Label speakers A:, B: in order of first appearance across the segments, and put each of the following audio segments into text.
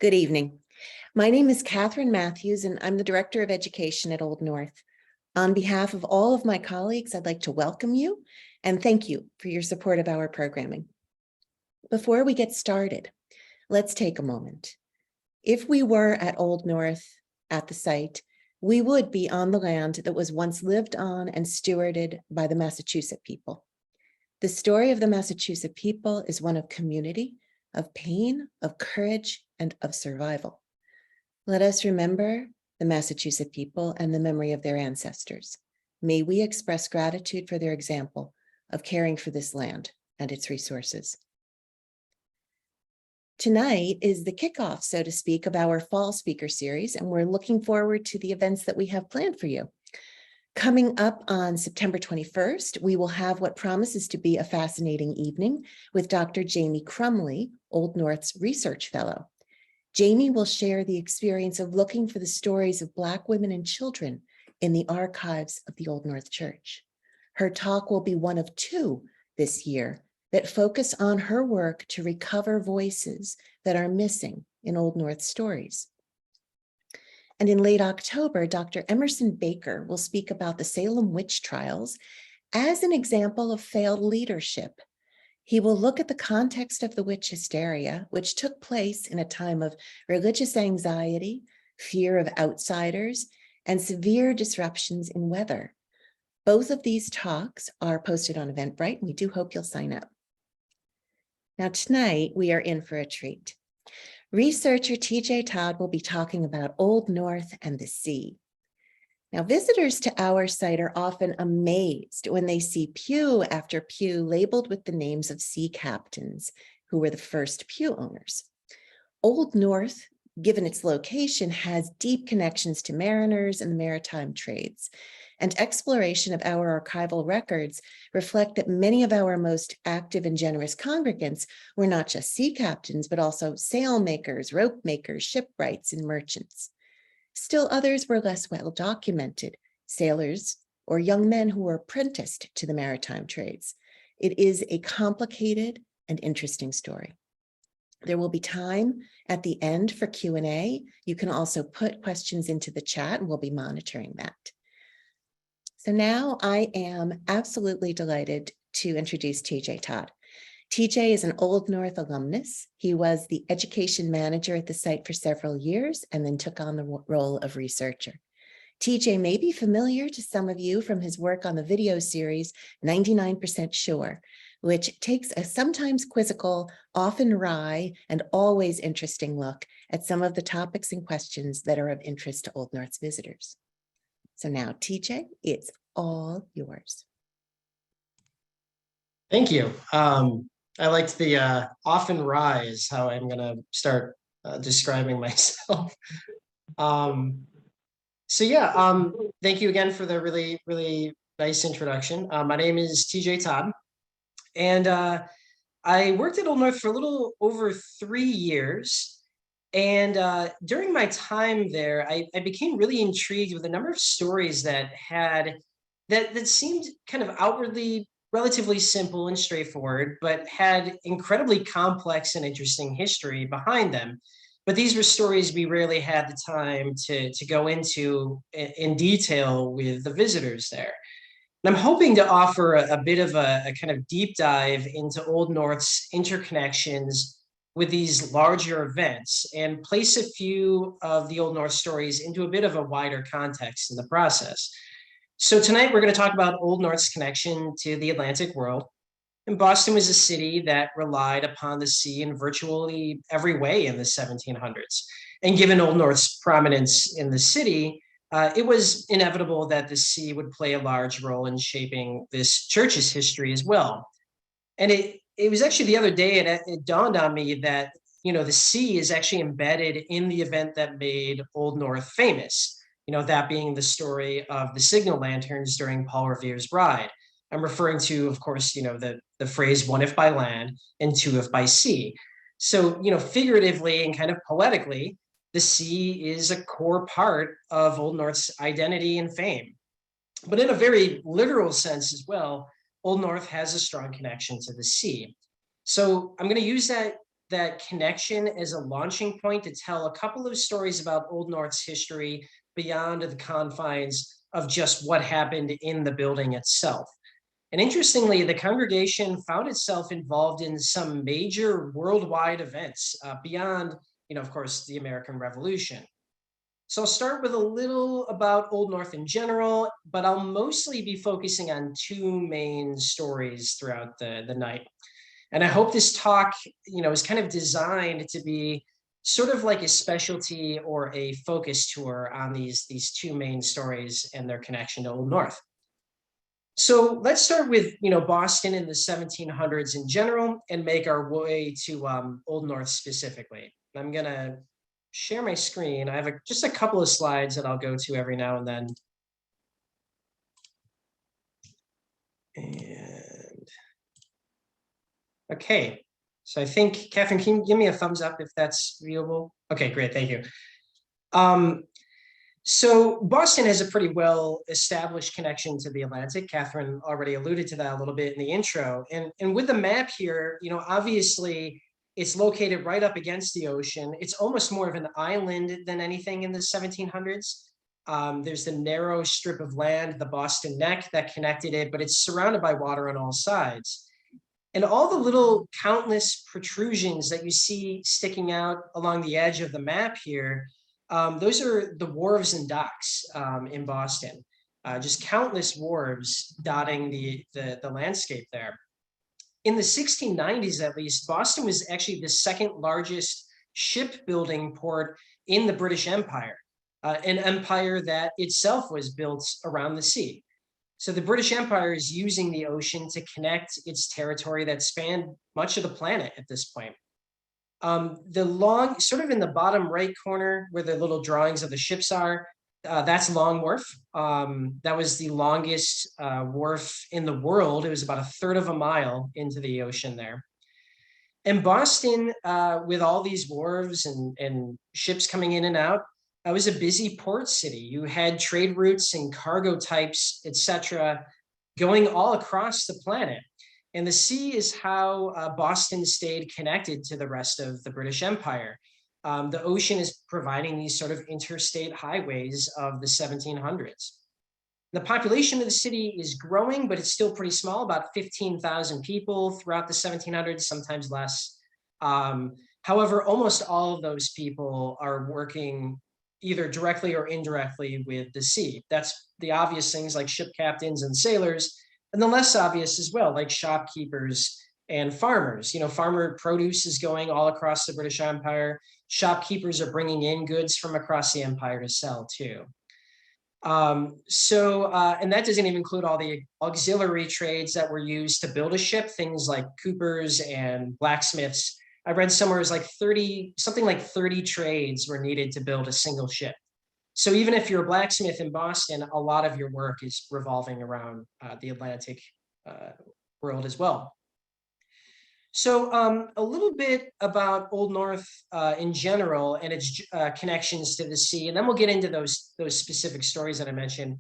A: Good evening. My name is Catherine Matthews, and I'm the Director of Education at Old North. On behalf of all of my colleagues, I'd like to welcome you and thank you for your support of our programming. Before we get started, let's take a moment. If we were at Old North at the site, we would be on the land that was once lived on and stewarded by the Massachusetts people. The story of the Massachusetts people is one of community, of pain, of courage, and of survival. Let us remember the Massachusetts people and the memory of their ancestors. May we express gratitude for their example of caring for this land and its resources. Tonight is the kickoff, so to speak, of our fall speaker series, and we're looking forward to the events that we have planned for you. Coming up on September 21st, we will have what promises to be a fascinating evening with Dr. Jamie Crumley, Old North's Research Fellow. Jamie will share the experience of looking for the stories of Black women and children in the archives of the Old North Church. Her talk will be one of two this year that focus on her work to recover voices that are missing in Old North stories. And in late October, Dr. Emerson Baker will speak about the Salem witch trials as an example of failed leadership. He will look at the context of the witch hysteria, which took place in a time of religious anxiety, fear of outsiders, and severe disruptions in weather. Both of these talks are posted on Eventbrite, and we do hope you'll sign up. Now, tonight, we are in for a treat. Researcher TJ Todd will be talking about Old North and the sea. Now, visitors to our site are often amazed when they see pew after pew labeled with the names of sea captains who were the first pew owners. Old North, given its location, has deep connections to mariners and the maritime trades. And exploration of our archival records reflect that many of our most active and generous congregants were not just sea captains, but also sail makers, rope makers, shipwrights, and merchants. Still others were less well documented, sailors or young men who were apprenticed to the maritime trades. It is a complicated and interesting story. There will be time at the end for Q&A. You can also put questions into the chat, and we'll be monitoring that. So now I am absolutely delighted to introduce TJ Todd. TJ is an Old North alumnus. He was the education manager at the site for several years and then took on the role of researcher. TJ may be familiar to some of you from his work on the video series 99% Sure, which takes a sometimes quizzical, often wry, and always interesting look at some of the topics and questions that are of interest to Old North's visitors. So now, TJ, it's all yours.
B: Thank you. I liked the often rise, how I'm going to start describing myself. Thank you again for the really, really nice introduction. My name is TJ Todd, and I worked at Old North for a little over 3 years. And during my time there, I became really intrigued with a number of stories that seemed kind of outwardly relatively simple and straightforward, but had incredibly complex and interesting history behind them. But these were stories we rarely had the time to go into in detail with the visitors there. And I'm hoping to offer a bit of a kind of deep dive into Old North's interconnections with these larger events and place a few of the Old North stories into a bit of a wider context in the process. So tonight we're going to talk about Old North's connection to the Atlantic world. And Boston was a city that relied upon the sea in virtually every way in the 1700s. And given Old North's prominence in the city, it was inevitable that the sea would play a large role in shaping this church's history as well. And it was actually the other day, it dawned on me that, the sea is actually embedded in the event that made Old North famous, that being the story of the signal lanterns during Paul Revere's Ride. I'm referring to, of course, the phrase one if by land and two if by sea. So, figuratively and kind of poetically, the sea is a core part of Old North's identity and fame. But in a very literal sense as well, Old North has a strong connection to the sea. So I'm going to use that that connection as a launching point to tell a couple of stories about Old North's history beyond the confines of just what happened in the building itself. And interestingly, the congregation found itself involved in some major worldwide events beyond, of course, the American Revolution. So I'll start with a little about Old North in general, but I'll mostly be focusing on two main stories throughout the night. And I hope this talk, is kind of designed to be sort of like a specialty or a focus tour on these two main stories and their connection to Old North. So let's start with, Boston in the 1700s in general and make our way to Old North specifically. I'm going to share my screen. I have just a couple of slides that I'll go to every now and then. And okay, so I think, Catherine, can you give me a thumbs up if that's viewable? Okay, great, thank you. So Boston has a pretty well-established connection to the Atlantic. Catherine already alluded to that a little bit in the intro. And with the map here, obviously it's located right up against the ocean. It's almost more of an island than anything in the 1700s. There's the narrow strip of land, the Boston Neck, that connected it, but it's surrounded by water on all sides. And all the little countless protrusions that you see sticking out along the edge of the map here, those are the wharves and docks in Boston. Just countless wharves dotting the landscape there. In the 1690s, at least, Boston was actually the second largest shipbuilding port in the British Empire, an empire that itself was built around the sea. So the British Empire is using the ocean to connect its territory that spanned much of the planet at this point. The long, sort of in the bottom right corner where the little drawings of the ships are, that's Long Wharf. That was the longest wharf in the world. It was about a third of a mile into the ocean there. And Boston, with all these wharves and ships coming in and out, it was a busy port city. You had trade routes and cargo types, etc., going all across the planet. And the sea is how Boston stayed connected to the rest of the British Empire. The ocean is providing these sort of interstate highways of the 1700s. The population of the city is growing, but it's still pretty small, about 15,000 people throughout the 1700s, sometimes less. However, almost all of those people are working either directly or indirectly with the sea. That's the obvious things like ship captains and sailors, and the less obvious as well, like shopkeepers and farmers. Farmer produce is going all across the British Empire. Shopkeepers are bringing in goods from across the empire to sell too. And that doesn't even include all the auxiliary trades that were used to build a ship, things like coopers and blacksmiths. I read somewhere it was like 30 trades were needed to build a single ship. So even if you're a blacksmith in Boston, a lot of your work is revolving around the Atlantic world as well. So a little bit about Old North in general and its connections to the sea, and then we'll get into those specific stories that I mentioned.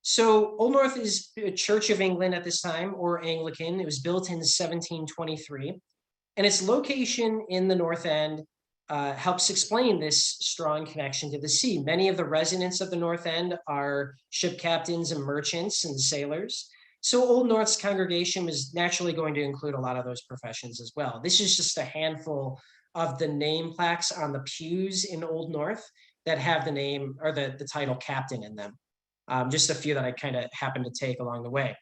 B: So Old North is a Church of England at this time, or Anglican. It was built in 1723, and its location in the North End helps explain this strong connection to the sea. Many of the residents of the North End are ship captains and merchants and sailors. So Old North's congregation was naturally going to include a lot of those professions as well. This is just a handful of the name plaques on the pews in Old North that have the name or the title captain in them. Just a few that I kind of happened to take along the way.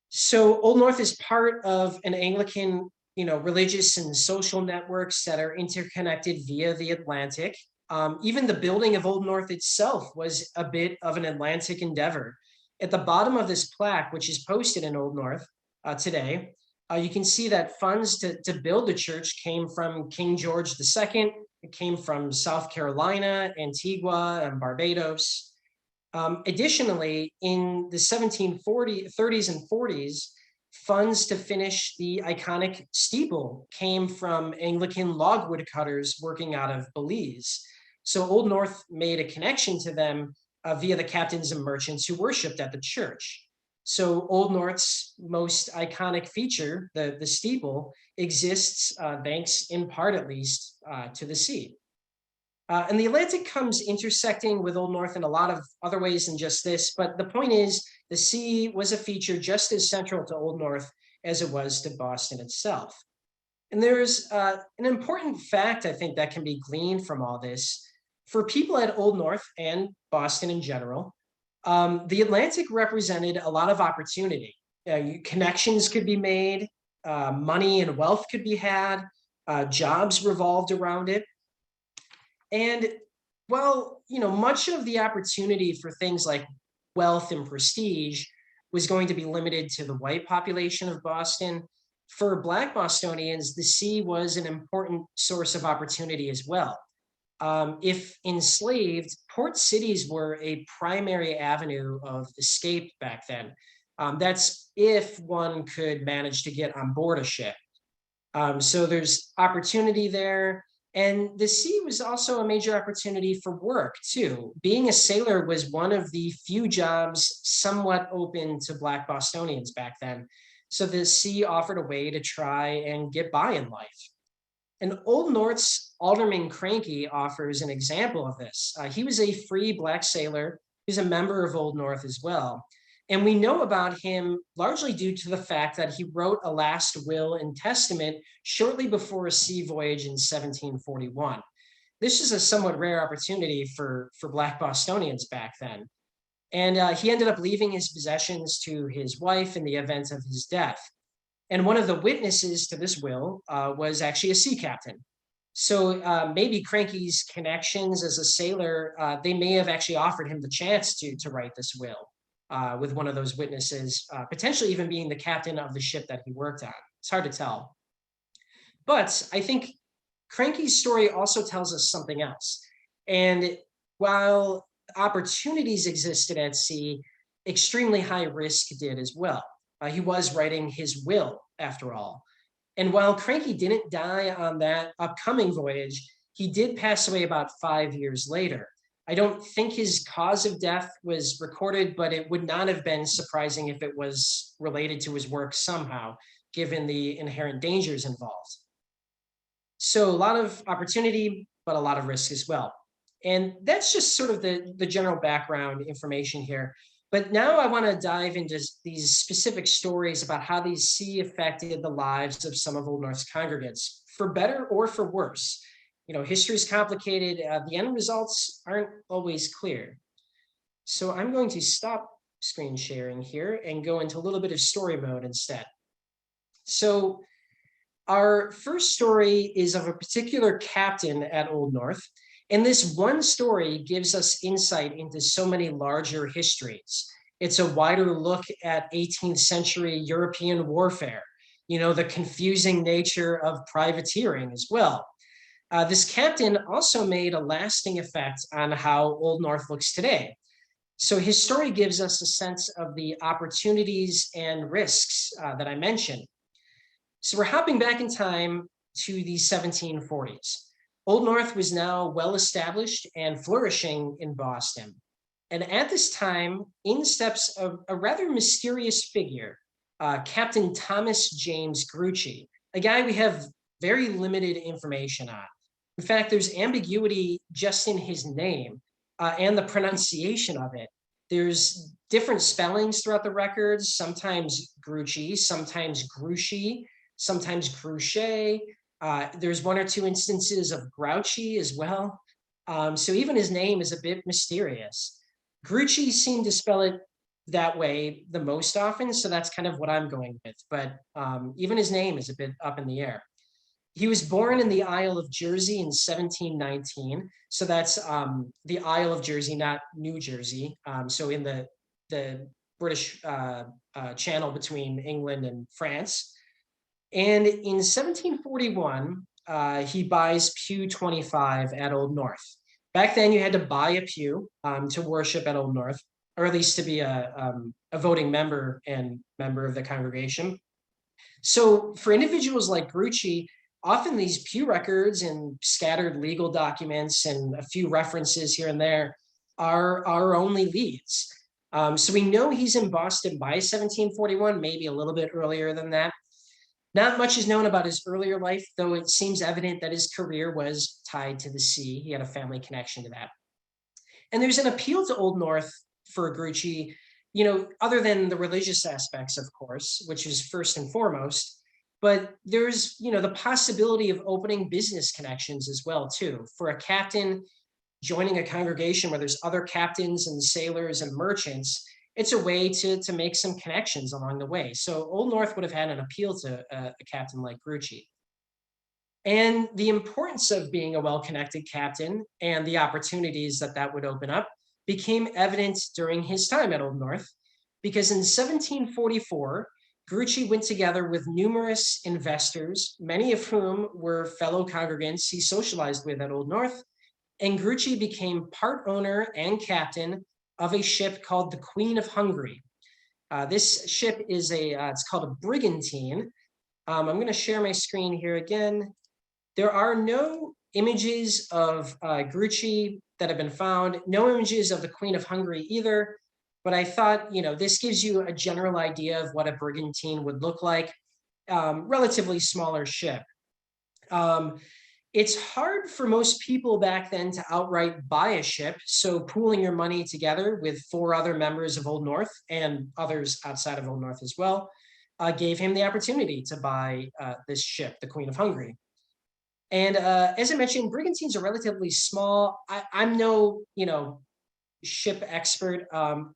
B: So Old North is part of an Anglican, religious and social networks that are interconnected via the Atlantic. Even the building of Old North itself was a bit of an Atlantic endeavor. At the bottom of this plaque, which is posted in Old North today, you can see that funds to build the church came from King George II. It came from South Carolina, Antigua, and Barbados. Additionally, in the 1730s and 40s, funds to finish the iconic steeple came from Anglican logwood cutters working out of Belize. So Old North made a connection to them via the captains and merchants who worshipped at the church. So Old North's most iconic feature, the steeple, exists thanks in part at least to the sea. And the Atlantic comes intersecting with Old North in a lot of other ways than just this. But the point is, the sea was a feature just as central to Old North as it was to Boston itself. And there's an important fact, I think, that can be gleaned from all this. For people at Old North and Boston in general, the Atlantic represented a lot of opportunity. Connections could be made, money and wealth could be had, jobs revolved around it. And well, much of the opportunity for things like wealth and prestige was going to be limited to the white population of Boston. For Black Bostonians, the sea was an important source of opportunity as well. If enslaved, port cities were a primary avenue of escape back then. That's if one could manage to get on board a ship. So there's opportunity there. And the sea was also a major opportunity for work, too. Being a sailor was one of the few jobs somewhat open to Black Bostonians back then. So the sea offered a way to try and get by in life. And Old North's Alderman Cranky offers an example of this. He was a free Black sailor who's a member of Old North as well. And we know about him largely due to the fact that he wrote a last will and testament shortly before a sea voyage in 1741. This is a somewhat rare opportunity for Black Bostonians back then. And he ended up leaving his possessions to his wife in the event of his death. And one of the witnesses to this will was actually a sea captain. So maybe Cranky's connections as a sailor, they may have actually offered him the chance to write this will with one of those witnesses, potentially even being the captain of the ship that he worked on. It's hard to tell. But I think Cranky's story also tells us something else. And while opportunities existed at sea, extremely high risk did as well. He was writing his will, after all. And while Cranky didn't die on that upcoming voyage, he did pass away about 5 years later. I don't think his cause of death was recorded, but it would not have been surprising if it was related to his work somehow, given the inherent dangers involved. So a lot of opportunity, but a lot of risk as well. And that's just sort of the general background information here. But now I want to dive into these specific stories about how these sea affected the lives of some of Old North's congregants, for better or for worse. History is complicated. The end results aren't always clear. So I'm going to stop screen sharing here and go into a little bit of story mode instead. So our first story is of a particular captain at Old North. And this one story gives us insight into so many larger histories. It's a wider look at 18th century European warfare, the confusing nature of privateering as well. This captain also made a lasting effect on how Old North looks today. So his story gives us a sense of the opportunities and risks that I mentioned. So we're hopping back in time to the 1740s. Old North was now well established and flourishing in Boston. And at this time, in steps a rather mysterious figure, Captain Thomas James Grucci, a guy we have very limited information on. In fact, there's ambiguity just in his name and the pronunciation of it. There's different spellings throughout the records, sometimes Grucci, sometimes Grucci, sometimes Gruchet. There's one or two instances of Grouchy as well. So even his name is a bit mysterious. Grucci seemed to spell it that way the most often, so that's kind of what I'm going with. But even his name is a bit up in the air. He was born in the Isle of Jersey in 1719. So that's the Isle of Jersey, not New Jersey. So in the British channel between England and France. And in 1741, he buys pew 25 at Old North. Back then, you had to buy a pew to worship at Old North, or at least to be a voting member and member of the congregation. So for individuals like Grucci, often these pew records and scattered legal documents and a few references here and there are our only leads. So we know he's in Boston by 1741, maybe a little bit earlier than that. Not much is known about his earlier life, though it seems evident that his career was tied to the sea. He had a family connection to that. And there's an appeal to Old North for Grucci, other than the religious aspects, of course, which is first and foremost. But there's, the possibility of opening business connections as well, too. For a captain joining a congregation where there's other captains and sailors and merchants, it's a way to make some connections along the way. So Old North would have had an appeal to a captain like Grucci. And the importance of being a well-connected captain and the opportunities that that would open up became evident during his time at Old North, because in 1744, Grucci went together with numerous investors, many of whom were fellow congregants he socialized with at Old North, and Grucci became part owner and captain of a ship called the Queen of Hungary. This ship is it's called a brigantine. I'm going to share my screen here again. There are no images of Grucci that have been found, no images of the Queen of Hungary either, but I thought, this gives you a general idea of what a brigantine would look like, relatively smaller ship. It's hard for most people back then to outright buy a ship, so pooling your money together with 4 other members of Old North and others outside of Old North as well gave him the opportunity to buy this ship, the Queen of Hungary. And as I mentioned, brigantines are relatively small. I'm no, ship expert.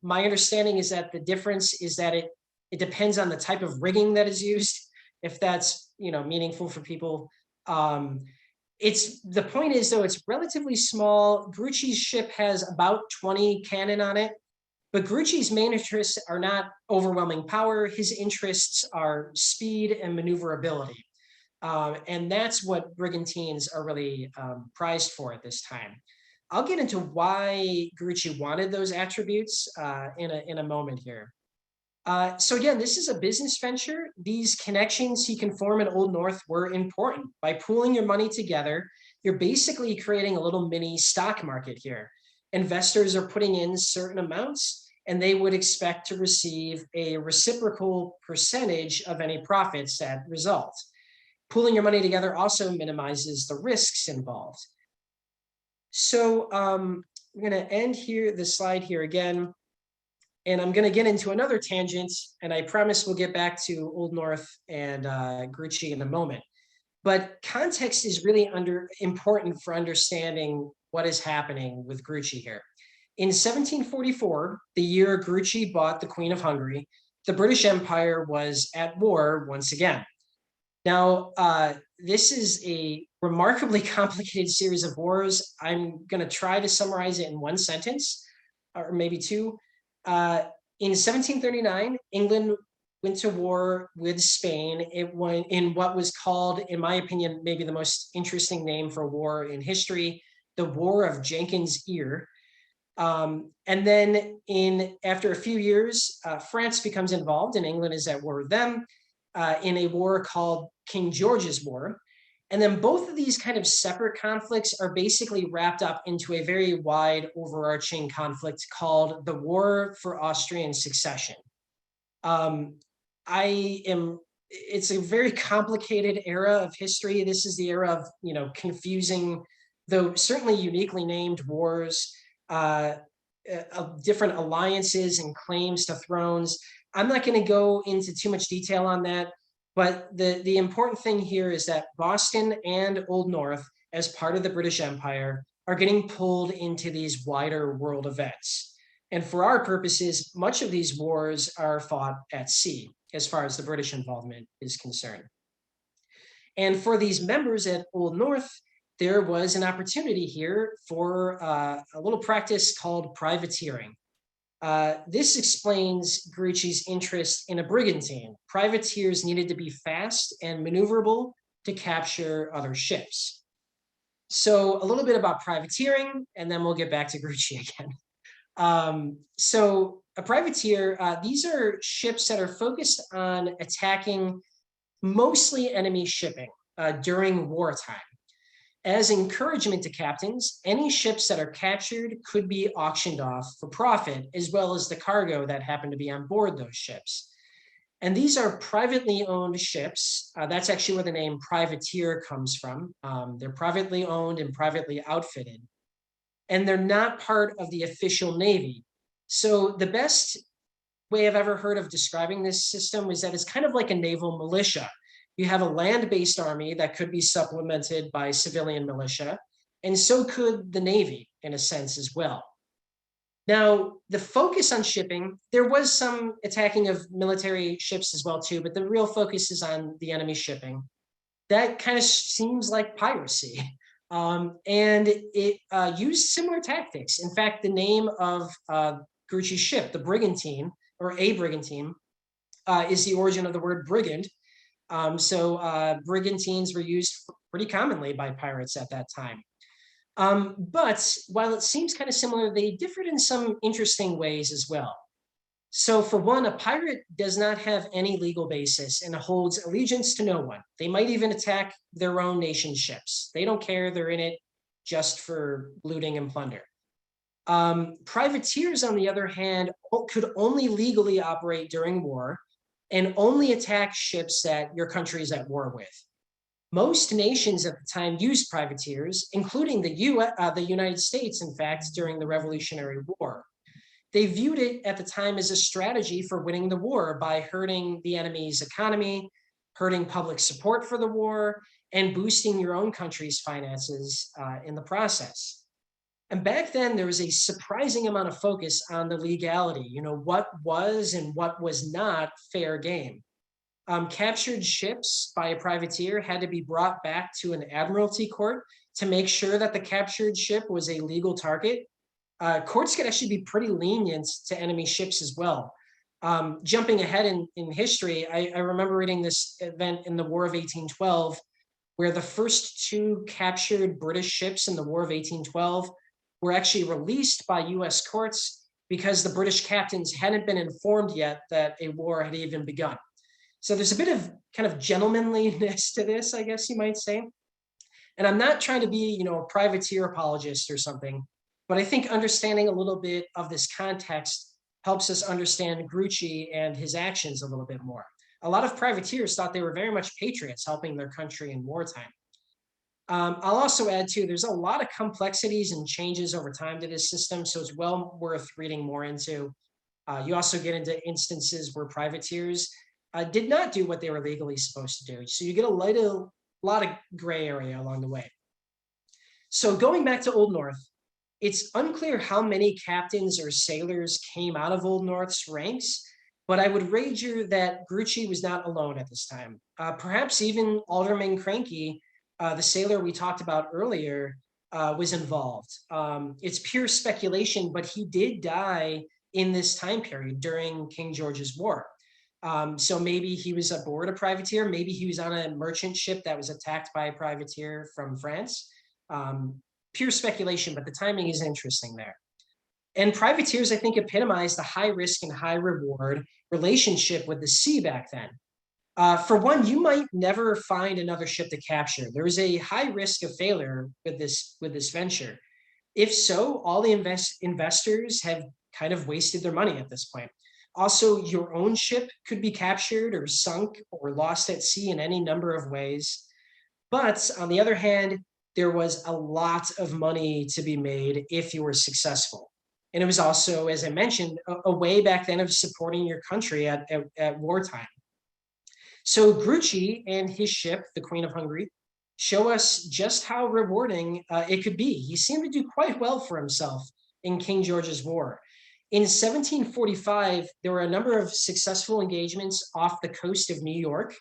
B: My understanding is that the difference is that it depends on the type of rigging that is used, if that's, meaningful for people. The point is, though, it's relatively small. Grucci's ship has about 20 cannon on it, but Grucci's main interests are not overwhelming power. His interests are speed and maneuverability. And that's what brigantines are really prized for at this time. I'll get into why Grucci wanted those attributes in a moment here. So again, this is a business venture. These connections he can form in Old North were important. By pooling your money together, you're basically creating a little mini stock market here. Investors are putting in certain amounts, and they would expect to receive a reciprocal percentage of any profits that result. Pooling your money together also minimizes the risks involved. So I'm going to end here, the slide here again, and I'm going to get into another tangent, and I promise we'll get back to Old North and Grucci in a moment. But context is really important for understanding what is happening with Grucci here. In 1744, the year Grucci bought the Queen of Hungary, the British Empire was at war once again. Now, this is a remarkably complicated series of wars. I'm going to try to summarize it in one sentence, or maybe two. In 1739, England went to war with Spain. It went in what was called, in my opinion, maybe the most interesting name for a war in history, the War of Jenkins' Ear. And then after a few years, France becomes involved, and England is at war with them in a war called King George's War. And then both of these kind of separate conflicts are basically wrapped up into a very wide overarching conflict called the War for Austrian Succession. It's a very complicated era of history. This is the era of, confusing, though certainly uniquely named wars, of different alliances and claims to thrones. I'm not going to go into too much detail on that. But the important thing here is that Boston and Old North, as part of the British Empire, are getting pulled into these wider world events. And for our purposes, much of these wars are fought at sea, as far as the British involvement is concerned. And for these members at Old North, there was an opportunity here for a little practice called privateering. This explains Grucci's interest in a brigantine. Privateers needed to be fast and maneuverable to capture other ships. So a little bit about privateering, and then we'll get back to Grucci again. So a privateer, these are ships that are focused on attacking mostly enemy shipping during wartime. As encouragement to captains, any ships that are captured could be auctioned off for profit, as well as the cargo that happened to be on board those ships. And these are privately owned ships. That's actually where the name privateer comes from. They're privately owned and privately outfitted, and they're not part of the official Navy. So the best way I've ever heard of describing this system was that it's kind of like a naval militia. You have a land-based army that could be supplemented by civilian militia, and so could the Navy in a sense as well. Now, the focus on shipping, there was some attacking of military ships as well too, but the real focus is on the enemy shipping. That kind of seems like piracy. And it used similar tactics. In fact, the name of Grucci's ship, the brigantine, or a brigantine, is the origin of the word brigand. Brigantines were used pretty commonly by pirates at that time. But while it seems kind of similar, they differed in some interesting ways as well. So for one, a pirate does not have any legal basis and holds allegiance to no one. They might even attack their own nation's ships. They don't care. They're in it just for looting and plunder. Privateers, on the other hand, could only legally operate during war and only attack ships that your country is at war with. Most nations at the time used privateers, including the United States, in fact, during the Revolutionary War. They viewed it at the time as a strategy for winning the war by hurting the enemy's economy, hurting public support for the war, and boosting your own country's finances in the process. And back then, there was a surprising amount of focus on the legality, what was and what was not fair game. Captured ships by a privateer had to be brought back to an admiralty court to make sure that the captured ship was a legal target. Courts could actually be pretty lenient to enemy ships as well. Jumping ahead in history, I remember reading this event in the War of 1812, where the first two captured British ships in the War of 1812 were actually released by US courts because the British captains hadn't been informed yet that a war had even begun. So there's a bit of kind of gentlemanliness to this, I guess you might say. And I'm not trying to be, a privateer apologist or something, but I think understanding a little bit of this context helps us understand Grucci and his actions a little bit more. A lot of privateers thought they were very much patriots helping their country in wartime. I'll also add too, there's a lot of complexities and changes over time to this system, so it's well worth reading more into. You also get into instances where privateers did not do what they were legally supposed to do. So you get a lot of gray area along the way. So going back to Old North, it's unclear how many captains or sailors came out of Old North's ranks, but I would wager that Grucci was not alone at this time. Perhaps even Alderman Cranky, the sailor we talked about earlier, was involved. It's pure speculation, but he did die in this time period during King George's War. So maybe he was aboard a privateer, maybe he was on a merchant ship that was attacked by a privateer from France. Pure speculation, but the timing is interesting there. And privateers, I think, epitomize the high risk and high reward relationship with the sea back then. For one, you might never find another ship to capture. There is a high risk of failure with this venture. If so, all the investors have kind of wasted their money at this point. Also, your own ship could be captured or sunk or lost at sea in any number of ways. But on the other hand, there was a lot of money to be made if you were successful. And it was also, as I mentioned, a way back then of supporting your country at wartime. So Grucci and his ship, the Queen of Hungary, show us just how rewarding it could be. He seemed to do quite well for himself in King George's War. In 1745, there were a number of successful engagements off the coast of New York.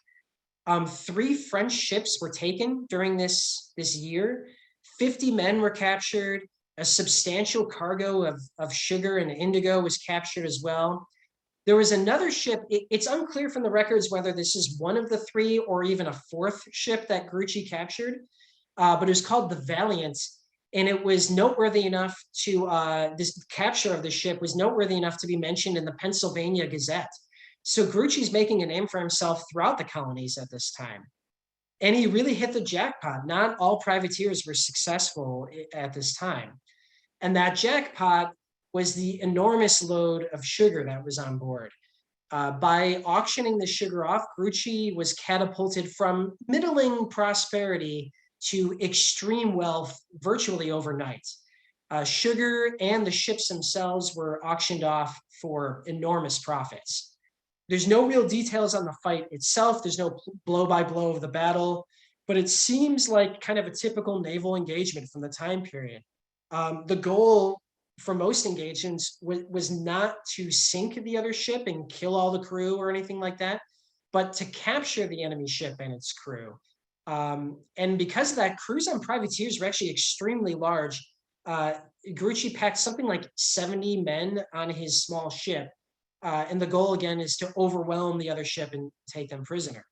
B: 3 French ships were taken during this year. 50 men were captured. A substantial cargo of sugar and indigo was captured as well. There was another ship. It's unclear from the records whether this is one of the 3 or even a 4th ship that Grucci captured, but it was called the Valiant. And it was noteworthy enough to, this capture of the ship was noteworthy enough to be mentioned in the Pennsylvania Gazette. So Grucci's making a name for himself throughout the colonies at this time. And he really hit the jackpot. Not all privateers were successful at this time. And that jackpot was the enormous load of sugar that was on board. By auctioning the sugar off, Grucci was catapulted from middling prosperity to extreme wealth virtually overnight. Sugar and the ships themselves were auctioned off for enormous profits. There's no real details on the fight itself. There's no blow by blow of the battle, but it seems like kind of a typical naval engagement from the time period. The goal for most engagements was not to sink the other ship and kill all the crew or anything like that, but to capture the enemy ship and its crew. And because of that, crews on privateers were actually extremely large. Grucci packed something like 70 men on his small ship. And the goal, again, is to overwhelm the other ship and take them prisoner.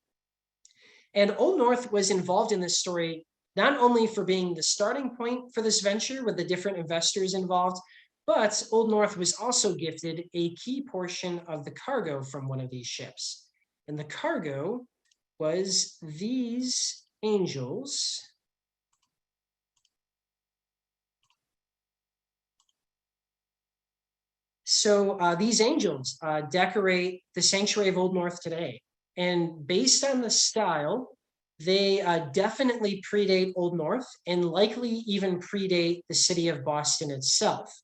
B: And Old North was involved in this story not only for being the starting point for this venture with the different investors involved, but Old North was also gifted a key portion of the cargo from one of these ships. And the cargo was these angels. So these angels decorate the sanctuary of Old North today. And based on the style, they definitely predate Old North and likely even predate the city of Boston itself.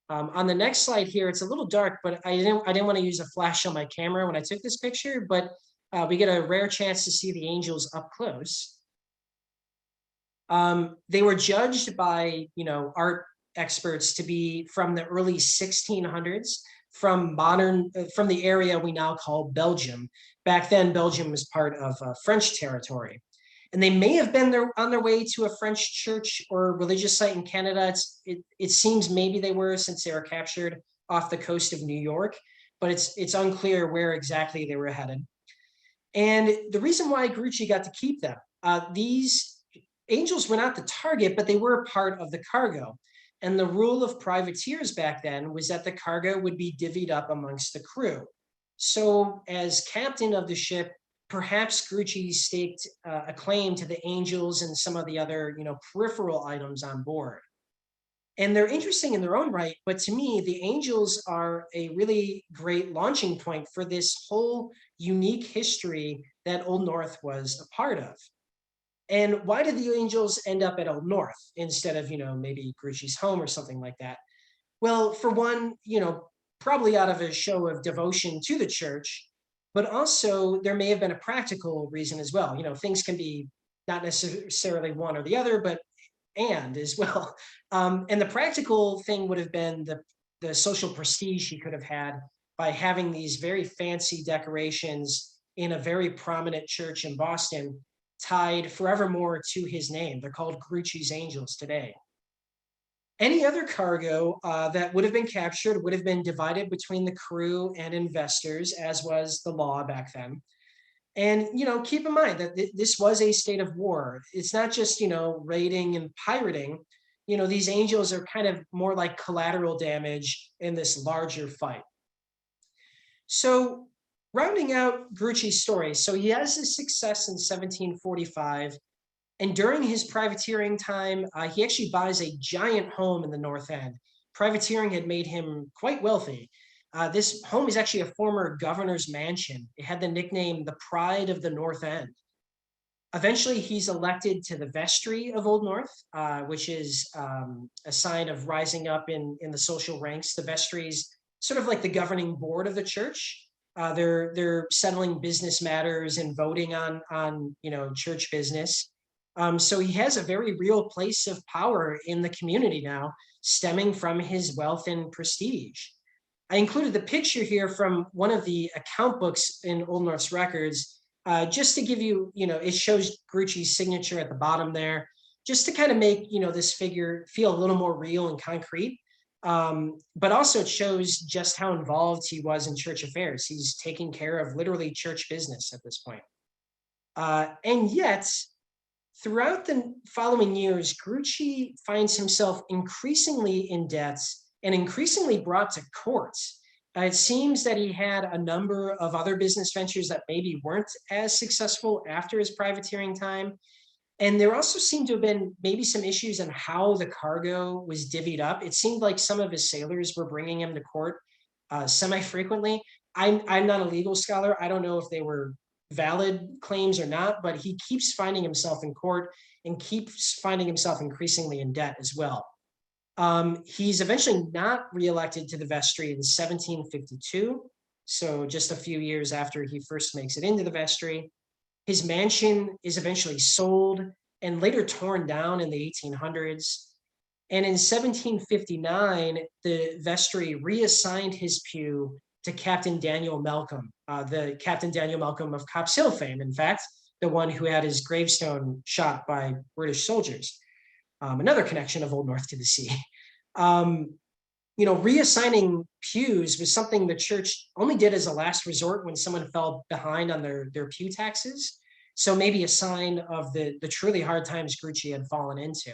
B: On the next slide here, it's a little dark, but I didn't want to use a flash on my camera when I took this picture, but we get a rare chance to see the angels up close. They were judged by, art experts to be from the early 1600s, from the area we now call Belgium. Back then, Belgium was part of French territory. And they may have been on their way to a French church or religious site in Canada. It seems maybe they were, since they were captured off the coast of New York, but it's unclear where exactly they were headed. And the reason why Grucci got to keep them, these angels were not the target, but they were part of the cargo. And the rule of privateers back then was that the cargo would be divvied up amongst the crew. So as captain of the ship, perhaps Grucci staked a claim to the angels and some of the other, peripheral items on board. And they're interesting in their own right, but to me, the angels are a really great launching point for this whole unique history that Old North was a part of. And why did the angels end up at Old North instead of, maybe Grucci's home or something like that? Well, for one, probably out of a show of devotion to the church, but also there may have been a practical reason as well. Things can be not necessarily one or the other, but and as well. And the practical thing would have been the social prestige he could have had by having these very fancy decorations in a very prominent church in Boston tied forevermore to his name. They're called Grucci's Angels today. Any other cargo that would have been captured would have been divided between the crew and investors, as was the law back then. And, keep in mind that this was a state of war. It's not just, raiding and pirating. These angels are kind of more like collateral damage in this larger fight. So rounding out Grucci's story, so he has his success in 1745. And during his privateering time, he actually buys a giant home in the North End. Privateering had made him quite wealthy. This home is actually a former governor's mansion. It had the nickname the Pride of the North End. Eventually, he's elected to the vestry of Old North, which is a sign of rising up in the social ranks. The vestry is sort of like the governing board of the church. They're settling business matters and voting on church business. So he has a very real place of power in the community now, stemming from his wealth and prestige. I included the picture here from one of the account books in Old North's records, just to give you, it shows Grucci's signature at the bottom there, just to kind of make, this figure feel a little more real and concrete. But also it shows just how involved he was in church affairs. He's taking care of literally church business at this point. And yet, throughout the following years, Grucci finds himself increasingly in debt and increasingly brought to court. It seems that he had a number of other business ventures that maybe weren't as successful after his privateering time. And there also seemed to have been maybe some issues on how the cargo was divvied up. It seemed like some of his sailors were bringing him to court semi-frequently. I'm not a legal scholar. I don't know if they were valid claims or not, but he keeps finding himself in court and keeps finding himself increasingly in debt as well. He's eventually not reelected to the vestry in 1752, so just a few years after he first makes it into the vestry. His mansion is eventually sold and later torn down in the 1800s. And in 1759, the vestry reassigned his pew to Captain Daniel Malcolm, the Captain Daniel Malcolm of Copp's Hill fame, in fact, the one who had his gravestone shot by British soldiers. Another connection of Old North to the sea. Reassigning pews was something the church only did as a last resort when someone fell behind on their pew taxes. So maybe a sign of the truly hard times Grucci had fallen into.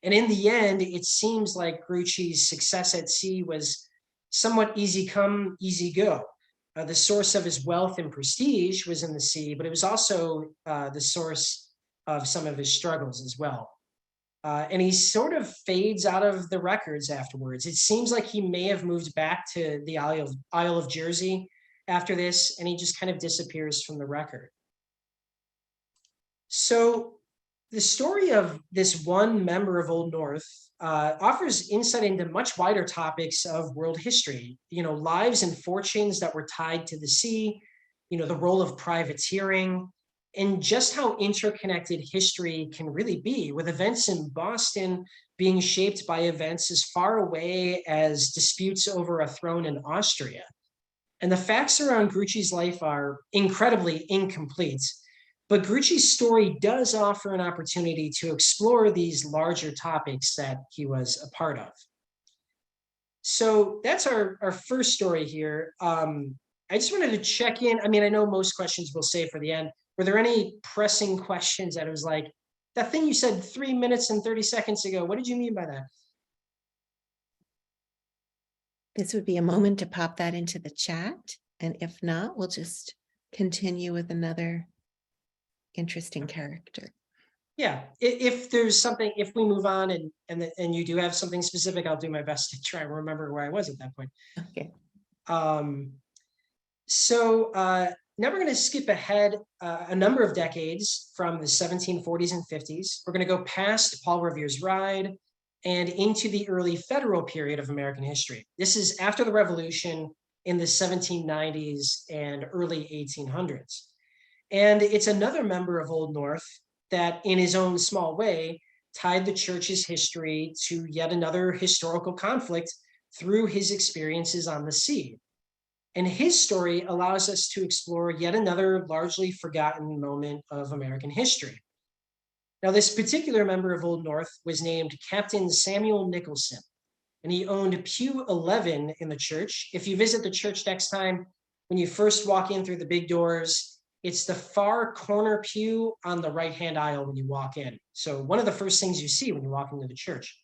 B: And in the end, it seems like Grucci's success at sea was somewhat easy come, easy go. The source of his wealth and prestige was in the sea, but it was also the source of some of his struggles as well. And he sort of fades out of the records afterwards. It seems like he may have moved back to the Isle of Jersey after this, and he just kind of disappears from the record. So the story of this one member of Old North offers insight into much wider topics of world history, lives and fortunes that were tied to the sea, the role of privateering, and just how interconnected history can really be, with events in Boston being shaped by events as far away as disputes over a throne in Austria. And the facts around Grucci's life are incredibly incomplete, but Grucci's story does offer an opportunity to explore these larger topics that he was a part of. So that's our first story here. I just wanted to check in. I mean, I know most questions we'll save for the end. Were there any pressing questions that it was like, that thing you said 3 minutes and 30 seconds ago, what did you mean by that?
A: This would be a moment to pop that into the chat. And if not, we'll just continue with another interesting character.
B: Yeah, if there's something, if we move on and you do have something specific, I'll do my best to try and remember where I was at that point.
A: Okay.
B: Now we're going to skip ahead a number of decades from the 1740s and 50s. We're going to go past Paul Revere's Ride and into the early federal period of American history. This is after the Revolution in the 1790s and early 1800s. And it's another member of Old North that, in his own small way, tied the church's history to yet another historical conflict through his experiences on the sea. And his story allows us to explore yet another largely forgotten moment of American history. Now, this particular member of Old North was named Captain Samuel Nicholson, and he owned Pew 11 in the church. If you visit the church next time, when you first walk in through the big doors, it's the far corner pew on the right-hand aisle when you walk in. So one of the first things you see when you walk into the church.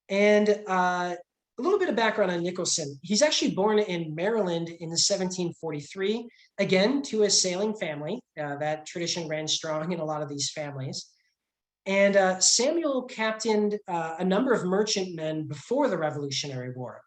B: And a little bit of background on Nicholson. He's actually born in Maryland in 1743, again, to a sailing family. That tradition ran strong in a lot of these families. And Samuel captained a number of merchantmen before the Revolutionary War.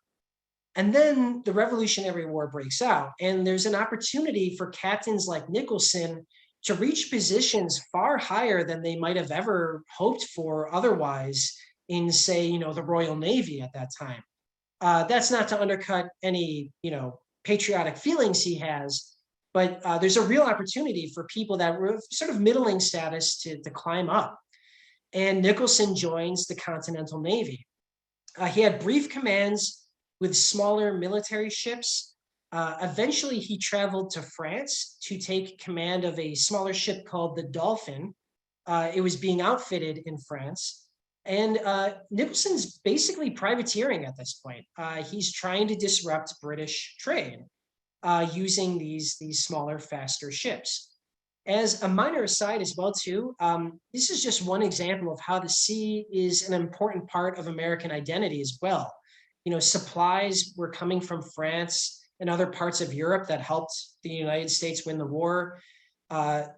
B: And then the Revolutionary War breaks out, and there's an opportunity for captains like Nicholson to reach positions far higher than they might have ever hoped for otherwise in, say, the Royal Navy at that time. That's not to undercut any, patriotic feelings he has, but there's a real opportunity for people that were sort of middling status to climb up. And Nicholson joins the Continental Navy. He had brief commands with smaller military ships. Eventually, he traveled to France to take command of a smaller ship called the Dolphin. It was being outfitted in France. And Nicholson's basically privateering at this point. He's trying to disrupt British trade using these smaller, faster ships. As a minor aside as well, too, this is just one example of how the sea is an important part of American identity as well. supplies were coming from France and other parts of Europe that helped the United States win the war.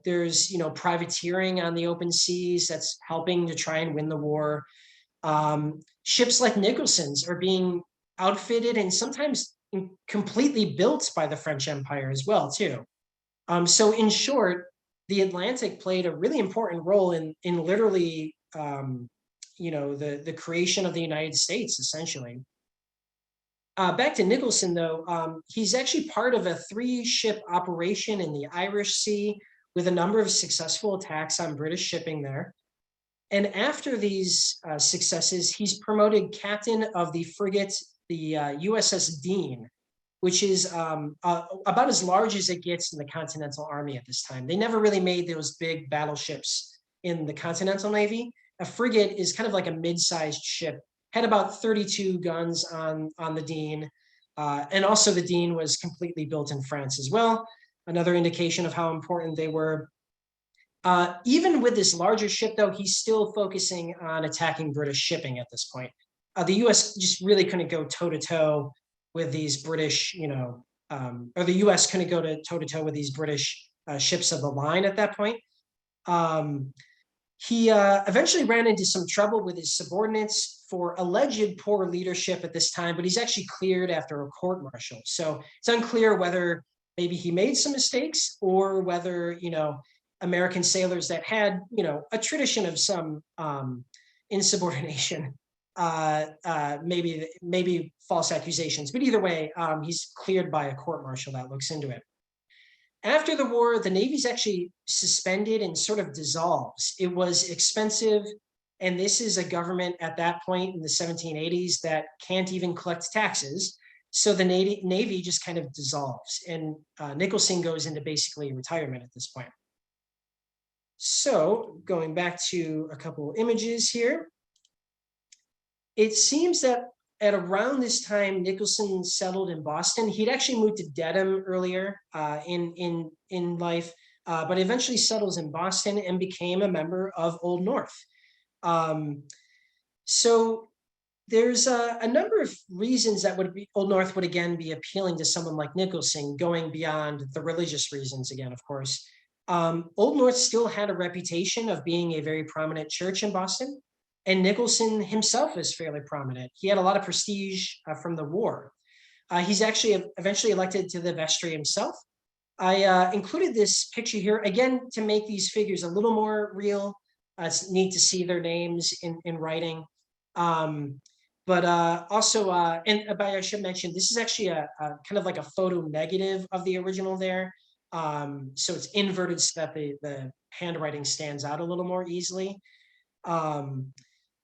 B: There's, privateering on the open seas that's helping to try and win the war. Ships like Nicholson's are being outfitted and sometimes completely built by the French Empire as well, too. So in short, the Atlantic played a really important role in literally, the creation of the United States, essentially. Back to Nicholson, though, he's actually part of a 3-ship operation in the Irish Sea with a number of successful attacks on British shipping there. And after these successes, he's promoted captain of the frigate, the USS Dean, which is about as large as it gets in the Continental Army at this time. They never really made those big battleships in the Continental Navy. A frigate is kind of like a mid-sized ship, had about 32 guns on the Dean. And also the Dean was completely built in France as well. Another indication of how important they were. Even with this larger ship, though, he's still focusing on attacking British shipping at this point. The US just really couldn't go toe-to-toe with these British, or the US couldn't go toe-to-toe with these British ships of the line at that point. He eventually ran into some trouble with his subordinates for alleged poor leadership at this time, but he's actually cleared after a court-martial. So it's unclear whether maybe he made some mistakes or whether, American sailors that had, a tradition of some insubordination, maybe false accusations. But either way, he's cleared by a court-martial that looks into it. After the war, the Navy's actually suspended and sort of dissolves. It was expensive, and this is a government at that point in the 1780s that can't even collect taxes. So the Navy just kind of dissolves, and Nicholson goes into basically retirement at this point. So going back to a couple images here, it seems that at around this time, Nicholson settled in Boston. He'd actually moved to Dedham earlier in life, but eventually settles in Boston and became a member of Old North. So there's a number of reasons that Old North would again be appealing to someone like Nicholson, going beyond the religious reasons again, of course. Old North still had a reputation of being a very prominent church in Boston. And Nicholson himself is fairly prominent. He had a lot of prestige from the war. He's actually eventually elected to the vestry himself. I included this picture here, again, to make these figures a little more real. It's neat to see their names in writing. But also, I should mention, this is actually a kind of like a photo negative of the original there. So it's inverted so that the handwriting stands out a little more easily.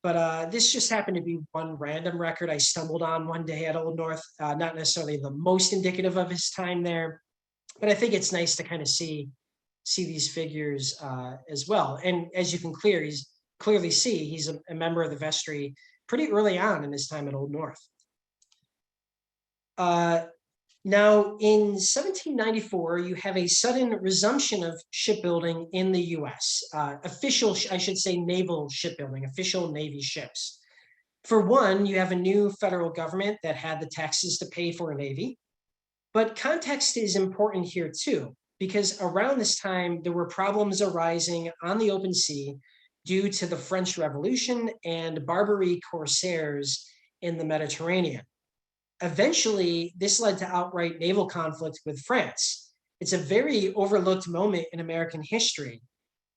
B: But this just happened to be one random record I stumbled on one day at Old North, not necessarily the most indicative of his time there, but I think it's nice to kind of see these figures as well. And as you can clearly see, he's a member of the vestry pretty early on in his time at Old North. Now, in 1794, you have a sudden resumption of shipbuilding in the US, official, I should say, naval shipbuilding, official Navy ships. For one, you have a new federal government that had the taxes to pay for a Navy. But context is important here too, because around this time, there were problems arising on the open sea due to the French Revolution and Barbary corsairs in the Mediterranean. Eventually, this led to outright naval conflict with France. It's a very overlooked moment in American history.